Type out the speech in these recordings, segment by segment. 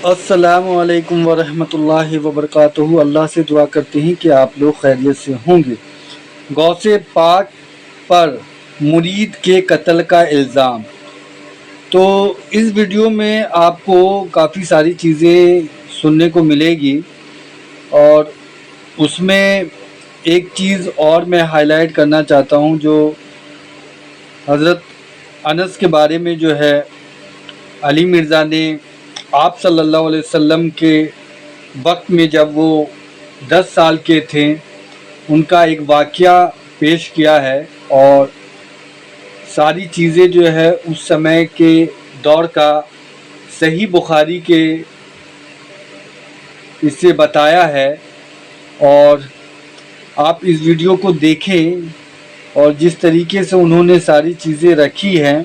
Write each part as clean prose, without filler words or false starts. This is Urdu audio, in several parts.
السلام علیکم ورحمۃ اللہ وبرکاتہ۔ اللہ سے دعا کرتے ہیں کہ آپ لوگ خیریت سے ہوں گے۔ غوث پاک پر مرید کے قتل کا الزام۔ تو اس ویڈیو میں آپ کو کافی ساری چیزیں سننے کو ملے گی، اور اس میں ایک چیز اور میں ہائی لائٹ کرنا چاہتا ہوں، جو حضرت انس کے بارے میں جو ہے علی مرزا نے آپ صلی اللہ علیہ وسلم کے وقت میں جب وہ 10 سال کے تھے ان کا ایک واقعہ پیش کیا ہے، اور ساری چیزیں جو ہے اس سمے کے دور کا صحیح بخاری کے اس سے بتایا ہے۔ اور آپ اس ویڈیو کو دیکھیں، اور جس طریقے سے انہوں نے ساری چیزیں رکھی ہیں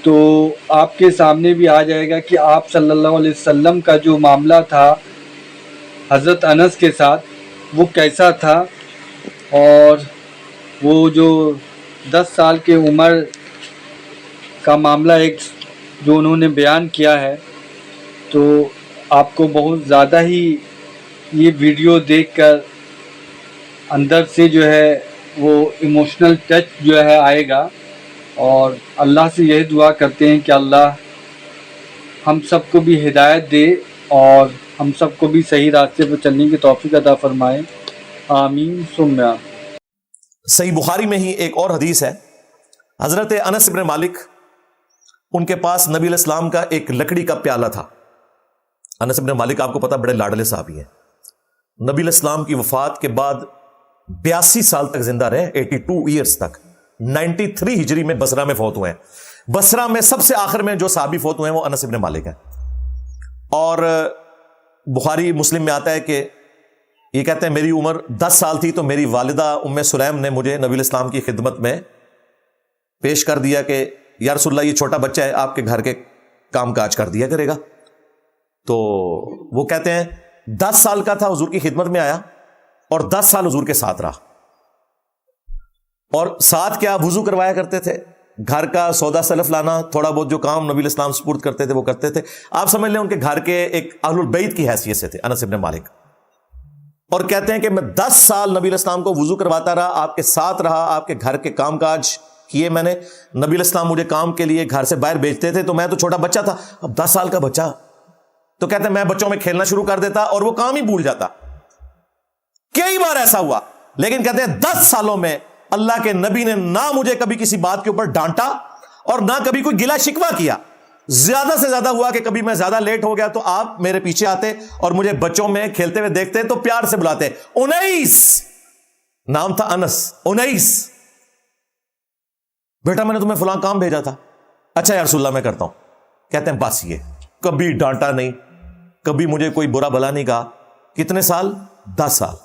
تو آپ کے سامنے بھی آ جائے گا کہ آپ صلی اللہ علیہ وسلم کا جو معاملہ تھا حضرت انس کے ساتھ وہ کیسا تھا، اور وہ جو 10 سال کے عمر کا معاملہ ایک جو انہوں نے بیان کیا ہے، تو آپ کو بہت زیادہ ہی یہ ویڈیو دیکھ کر اندر سے جو ہے وہ ایموشنل ٹچ جو ہے آئے گا، اور اللہ سے یہی دعا کرتے ہیں کہ اللہ ہم سب کو بھی ہدایت دے اور ہم سب کو بھی صحیح راستے پر چلنے کی توفیق عطا فرمائے، آمین ثم آمین۔ صحیح بخاری میں ہی ایک اور حدیث ہے، حضرت انس بن مالک ان کے پاس نبی علیہ السلام کا ایک لکڑی کا پیالہ تھا۔ انس بن مالک آپ کو پتا بڑے لاڈلے صحابی ہیں، نبی علیہ السلام کی وفات کے بعد 82 سال تک زندہ رہے، 82 ایئرز تک، 93 ہجری میں بصرہ میں فوت ہوئے ہیں۔ بصرہ میں سب سے آخر میں جو صحابی فوت ہوئے ہیں وہ انس بن مالک ہیں، اور بخاری مسلم میں آتا ہے کہ یہ کہتے ہیں میری عمر 10 سال تھی تو میری والدہ ام سلیم نے مجھے نبی علیہ السلام کی خدمت میں پیش کر دیا کہ یا رسول اللہ یہ چھوٹا بچہ ہے، آپ کے گھر کے کام کاج کر دیا کرے گا۔ تو وہ کہتے ہیں 10 سال کا تھا حضور کی خدمت میں آیا، اور 10 سال حضور کے ساتھ رہا، اور ساتھ کیا وضو کروایا کرتے تھے، گھر کا سودا سلف لانا، تھوڑا بہت جو کام نبی علیہ السلام سپرد کرتے تھے وہ کرتے تھے۔ آپ سمجھ لیں ان کے گھر کے ایک اہل البیت کی حیثیت سے تھے انس بن مالک، اور کہتے ہیں کہ میں 10 سال نبی علیہ السلام کو وضو کرواتا رہا، آپ کے ساتھ رہا، آپ کے گھر کے کام کاج کیے میں نے۔ نبی علیہ السلام مجھے کام کے لیے گھر سے باہر بھیجتے تھے تو میں تو چھوٹا بچہ تھا، اب 10 سال کا بچہ، تو کہتے ہیں میں بچوں میں کھیلنا شروع کر دیتا اور وہ کام ہی بھول جاتا۔ کئی بار ایسا ہوا، لیکن کہتے ہیں 10 سالوں میں اللہ کے نبی نے نہ مجھے کبھی کسی بات کے اوپر ڈانٹا اور نہ کبھی کوئی گلا شکوہ کیا۔ زیادہ سے زیادہ ہوا کہ کبھی میں زیادہ لیٹ ہو گیا تو آپ میرے پیچھے آتے اور مجھے بچوں میں کھیلتے ہوئے دیکھتے تو پیار سے بلاتے، انیس، نام تھا انس، انیس بیٹا میں نے تمہیں فلاں کام بھیجا تھا، اچھا یا رسول اللہ میں کرتا ہوں۔ کہتے ہیں بس یہ کبھی ڈانٹا نہیں، کبھی مجھے کوئی برا بھلا نہیں کہا۔ کتنے سال؟ 10 سال۔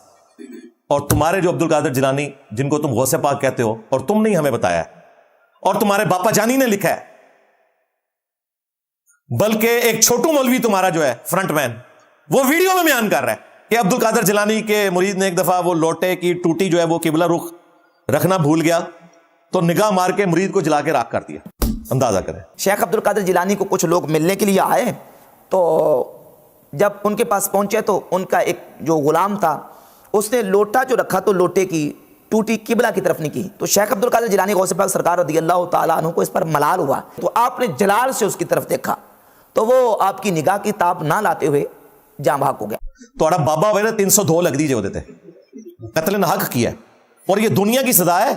اور تمہارے جو عبد القادر جیلانی جن کو تم غوث پاک کہتے ہو، اور تم نے ہمیں بتایا ہے، اور تمہارے باپا جانی نے لکھا ہے، بلکہ ایک چھوٹو مولوی تمہارا جو ہے فرنٹ مین وہ ویڈیو میں بیان کر رہا ہے کہ عبد القادر جیلانی کے مرید نے ایک دفعہ وہ لوٹے کی ٹوٹی جو ہے وہ قبلہ رخ رکھنا بھول گیا تو نگاہ مار کے مرید کو جلا کے راکھ کر دیا۔ اندازہ کریں۔ شیخ عبد القادر جیلانی کو کچھ لوگ ملنے کے لیے آئے، تو جب ان کے پاس پہنچے تو ان کا ایک جو غلام تھا اس نے لوٹا جو رکھا تو لوٹے کی ٹوٹی قبلہ کی طرف نہیں کی، تو شیخ عبد القادر جیلانی غوث پاک سرکار رضی اللہ تعالیٰ عنہ کو اس پر ملال ہوا، تو آپ نے جلال سے اس کی طرف دیکھا تو وہ آپ کی نگاہ کی تاب نہ لاتے ہوئے جاں بحق ہو گیا۔ تو 'بابا ویرے 302 لگ دیجئے ہوتے تھے، قتل ناحق کیا ہے، اور یہ دنیا کی سزا ہے،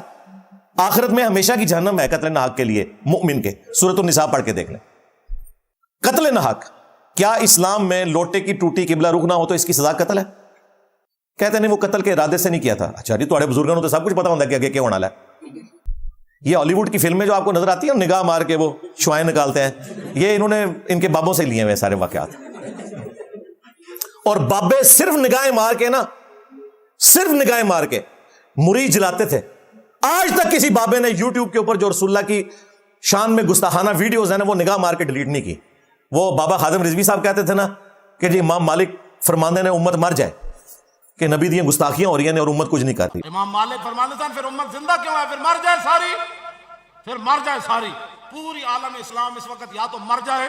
آخرت میں ہمیشہ کی جہنم ہے قتل ناحق کے لیے مومن کے۔ سورۃ النساء پڑھ کے دیکھ لیں۔ قتل ناحق، کیا اسلام میں لوٹے کی ٹوٹی قبلہ رخ نہ ہو تو اس کی سزا قتل ہے؟ کہتے نہیں وہ قتل کے ارادے سے نہیں کیا تھا۔ اچھا جی تھوڑے بزرگوں تو سب کچھ پتا ہوتا ہے کہ آگے کیا ہونا ہے۔ یہ ہالی ووڈ کی فلمیں جو آپ کو نظر آتی ہیں نگاہ مار کے وہ شوائیں نکالتے ہیں، یہ انہوں نے ان کے بابوں سے لیے ہوئے سارے واقعات، اور بابے صرف نگاہیں مار کے نا، صرف نگاہیں مار کے مرید جلاتے تھے۔ آج تک کسی بابے نے یوٹیوب کے اوپر جو رسول اللہ کی شان میں گستاخانہ ویڈیوز ہیں نا وہ نگاہ مار کے ڈیلیٹ نہیں کی۔ وہ بابا خادم رضوی صاحب کہتے تھے نا کہ جی امام مالک فرماندے نے امت مر جائے کہ نبی دی گستاخیاں ہو رہی ہیں اور امت کچھ نہیں کرتی۔ امام مالک فرماتے تھے پھر امت زندہ کیوں ہے؟ پھر مر جائے ساری، پھر مر جائے ساری، پوری عالم اسلام اس وقت یا تو مر جائے